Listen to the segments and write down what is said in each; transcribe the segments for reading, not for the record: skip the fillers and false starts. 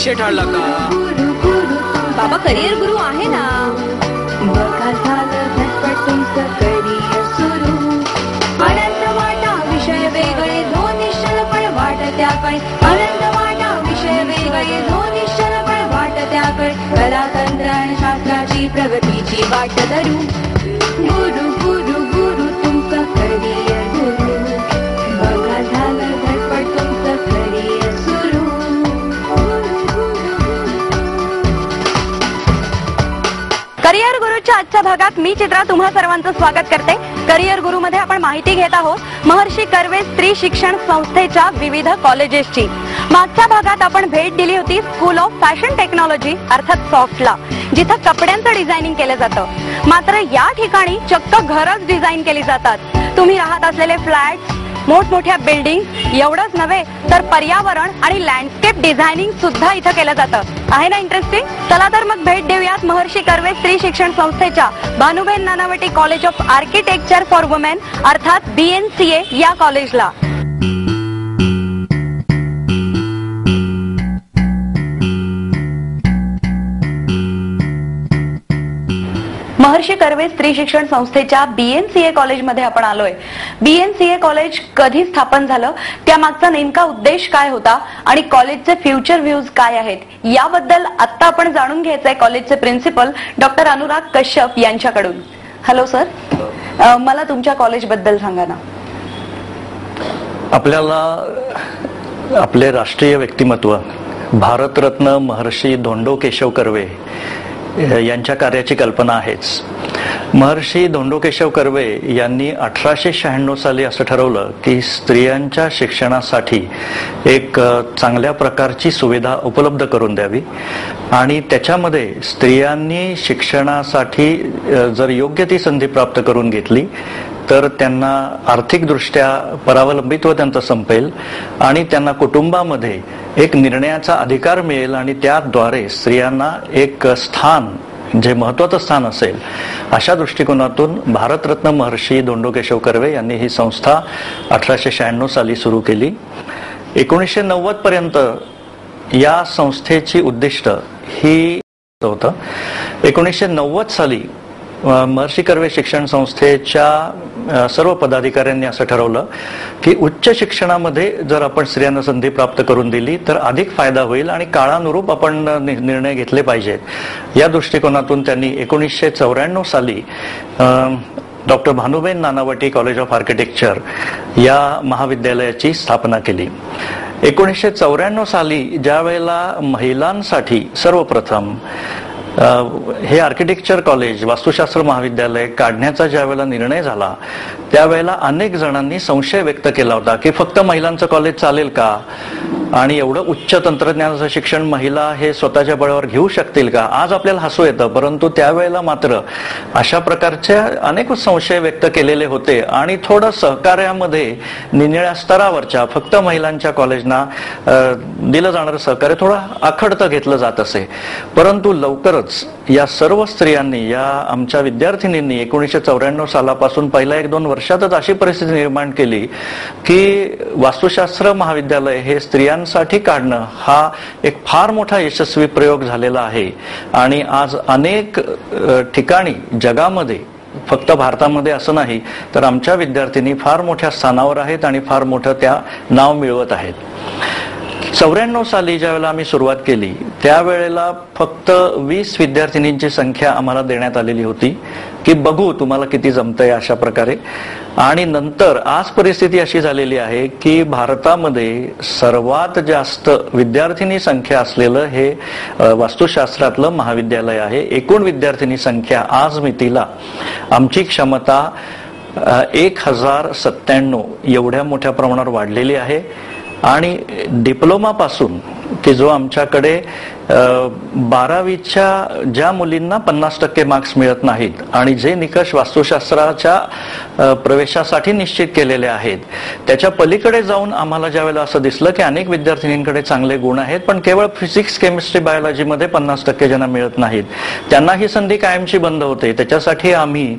विषय ठरला का? बाबा करिअर गुरु आहे ना. बघा झालं झटपट तुमचं करिअर सुरू. आनंद वाटा विषय वेगळे दोन्ही पण वाटत्या कळे. आनंद वाटा विषय वेगळे दोन्ही पण वाटत्या कळे. कला तंत्र शास्त्राची प्रगतीची वाट धरू. गुरु गुरु गुरु तुमचं करिअर गुरु. बघा झालं झटपट तुमचं करिअर सुरू. करिअर गुरुच्या आजच्या भागात मी चित्रा तुम्हा सर्वांचं स्वागत करते. करिअर गुरु मध्ये आपण माहिती घेत आहोत महर्षी कर्वे स्त्री शिक्षण संस्थेच्या विविध कॉलेजेसची. मागच्या भागात आपण भेट दिली होती स्कूल ऑफ फॅशन टेक्नॉलॉजी अर्थात सॉफ्टला, जिथं कपड्यांचं डिझायनिंग केलं जातं. मात्र या ठिकाणी चक्क घरच डिझाईन केली जातात. तुम्ही राहत असलेले फ्लॅट, मोठमोठ्या बिल्डिंग एवढंच नव्हे तर पर्यावरण आणि लँडस्केप डिझायनिंग सुद्धा इथं केलं जातं. आहे ना इंटरेस्टिंग? चला तर मग भेट देऊयात महर्षी कर्वे स्त्री शिक्षण संस्थेच्या Bhanuben Nanavati college of architecture for women अर्थात BNCA या कॉलेजला. महर्षी कर्वे स्त्री शिक्षण संस्थेच्या BNCA कॉलेजमध्ये आपण आलोय. BNCA कॉलेज कधी स्थापन झालं, त्यामागचा नेमका उद्देश काय होता आणि कॉलेजचे फ्युचर व्ह्यूज काय आहेत याबद्दल आता आपण जाणून घ्यायचंय कॉलेजचे प्रिन्सिपल डॉक्टर अनुराग कश्यप यांच्याकडून. हॅलो सर, मला तुमच्या कॉलेजबद्दल सांगा ना. आपल्याला आपले राष्ट्रीय व्यक्तिमत्व भारतरत्न महर्षी धोंडो केशव कर्वे यांच्या कार्याची कल्पना आहेच. महर्षी धोंडो केशव कर्वे यांनी 1896 साली असं ठरवलं की स्त्रियांच्या शिक्षणासाठी एक चांगल्या प्रकारची सुविधा उपलब्ध करून द्यावी आणि त्याच्यामध्ये स्त्रियांनी शिक्षणासाठी जर योग्य ती संधी प्राप्त करून घेतली तर त्यांना आर्थिकदृष्ट्या परावलंबित्व त्यांचं संपेल आणि त्यांना कुटुंबामध्ये एक निर्णयाचा अधिकार मिळेल आणि त्याद्वारे स्त्रियांना एक स्थान, जे महत्वाचं स्थान असेल, अशा दृष्टिकोनातून भारतरत्न महर्षी धोंडो केशव कर्वे यांनी ही संस्था 1896 साली सुरू केली. 1990 पर्यंत या संस्थेची उद्दिष्ट ही होतं. 1990 साली महर्षी कर्वे शिक्षण संस्थेच्या सर्व पदाधिकाऱ्यांनी असं ठरवलं की उच्च शिक्षणामध्ये जर आपण स्त्रियांना संधी प्राप्त करून दिली तर अधिक फायदा होईल आणि काळानुरूप आपण निर्णय घेतले पाहिजेत. या दृष्टिकोनातून त्यांनी 1994 साली doctor Bhanuben Nanavati college of architecture या महाविद्यालयाची स्थापना केली. 1994 साली ज्या वेळेला महिलांसाठी सर्वप्रथम हे आर्किटेक्चर कॉलेज, वास्तुशास्त्र महाविद्यालय काढण्याचा ज्या वेळेला निर्णय झाला त्यावेळेला अनेक जणांनी संशय व्यक्त केला होता की फक्त महिलांचं कॉलेज चालेल का आणि एवढं उच्च तंत्रज्ञानाचं शिक्षण महिला हे स्वतःच्या बळावर घेऊ शकतील का. आज आपल्याला हसू येतं, परंतु त्यावेळेला मात्र अशा प्रकारचे अनेक संशय व्यक्त केलेले होते आणि थोडं सहकार्यामध्ये निनिळ्या स्तरावरच्या फक्त महिलांच्या कॉलेजना दिलं जाणारं सहकार्य थोडं आखडतं घेतलं जात असे. परंतु लवकरच या सर्व स्त्रियांनी, या आमच्या विद्यार्थिनींनी 1994 सालापासून पहिल्या 1-2 वर्षातच अशी परिस्थिती निर्माण केली की वास्तुशास्त्र महाविद्यालय हे स्त्रियांसाठी काढणं हा एक फार मोठा यशस्वी प्रयोग झालेला आहे आणि आज अनेक ठिकाणी जगामध्ये, फक्त भारतामध्ये असं नाही तर आमच्या विद्यार्थिनी फार मोठ्या स्थानावर आहेत आणि फार मोठं त्या नाव मिळवत आहेत. 94 साली ज्या वेळेला आम्ही सुरुवात केली त्यावेळेला फक्त 20 विद्यार्थिनींची संख्या आम्हाला देण्यात आलेली होती की बघू तुम्हाला किती जमतंय अशा प्रकारे. आणि नंतर आज परिस्थिती अशी झालेली आहे की भारतामध्ये सर्वात जास्त विद्यार्थिनी संख्या असलेलं हे वास्तुशास्त्रातलं महाविद्यालय आहे. एकूण विद्यार्थिनी संख्या आज मितीला आमची क्षमता 1097 एवढ्या मोठ्या प्रमाणावर वाढलेली आहे. आणि डिप्लोमा पासून की जो आमच्याकडे 12वीच्या ज्या मुलींना 50% मार्क्स मिळत नाहीत आणि जे निकष वास्तुशास्त्राच्या प्रवेशासाठी निश्चित केलेले आहेत त्याच्या पलीकडे जाऊन आम्हाला ज्या वेळेला असं दिसलं की अनेक विद्यार्थिनींकडे चांगले गुण आहेत पण केवळ फिजिक्स, केमिस्ट्री, बायोलॉजीमध्ये 50% ज्यांना मिळत नाहीत त्यांना ही संधी कायमची बंद होते. त्याच्यासाठी आम्ही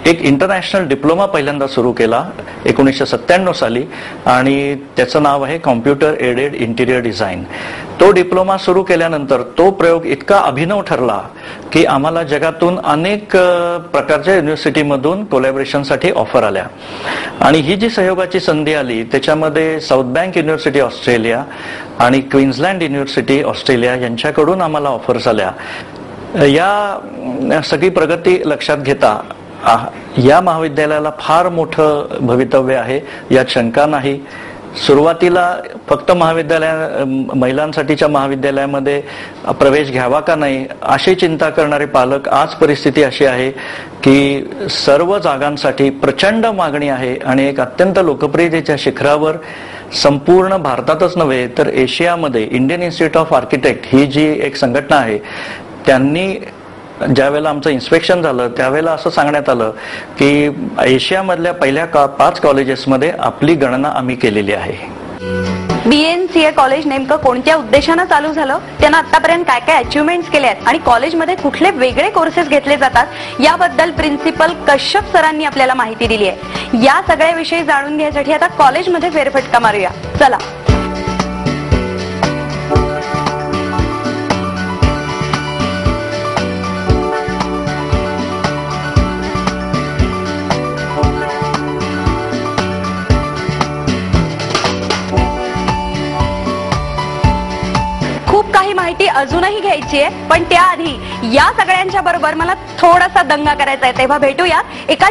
एक इंटरनॅशनल डिप्लोमा पहिल्यांदा सुरू केला 1997 साली आणि त्याचं नाव आहे कॉम्प्युटर एडेड इंटिरियर डिझाईन. तो डिप्लोमा सुरू केल्यानंतर तो प्रयोग इतका अभिनव ठरला की आम्हाला जगातून अनेक प्रकारच्या युनिव्हर्सिटीमधून कोलॅबोरेशनसाठी ऑफर आल्या. आणि ही जी सहयोगाची संधी आली त्याच्यामध्ये साऊथ बँक युनिव्हर्सिटी ऑस्ट्रेलिया आणि क्वीन्सलँड युनिव्हर्सिटी ऑस्ट्रेलिया यांच्याकडून आम्हाला ऑफर्स आल्या. या सगळी प्रगती लक्षात घेता या महाविद्यालयाला फार मोठं भवितव्य आहे, यात शंका नाही. सुरुवातीला फक्त महिलांसाठीच्या महाविद्यालयामध्ये प्रवेश घ्यावा का नाही अशी चिंता करणारे पालक, आज परिस्थिती अशी आहे की सर्व जागांसाठी प्रचंड मागणी आहे आणि एक अत्यंत लोकप्रियतेच्या शिखरावर संपूर्ण भारतातच नव्हे तर एशियामध्ये इंडियन इन्स्टिट्यूट ऑफ आर्किटेक्ट ही जी एक संघटना आहे त्यांनी ज्यावेळेला आमचं इन्स्पेक्शन झालं त्यावेळेला असं सांगण्यात आलं की एशियामधल्या पहिल्या 5 कॉलेजेसमध्ये आपली गणना आम्ही केलेली आहे. BNCA कॉलेज नेमकं कोणत्या उद्देशानं चालू झालं, त्यांना आतापर्यंत काय काय अचिव्हमेंट्स केले आहेत आणि कॉलेजमध्ये कुठले वेगळे कोर्सेस घेतले जातात याबद्दल प्रिन्सिपल कश्यप सरांनी आपल्याला माहिती दिली आहे. या सगळ्या विषयी जाणून घ्यायसाठी आता कॉलेजमध्ये फेरफटका मारूया. चला. काही माहिती अजूनही घ्यायची आहे, पण त्याआधी या सगळ्यांच्या बरोबर मला थोडासा दंगा करायचा आहे, तेव्हा भेटूया एका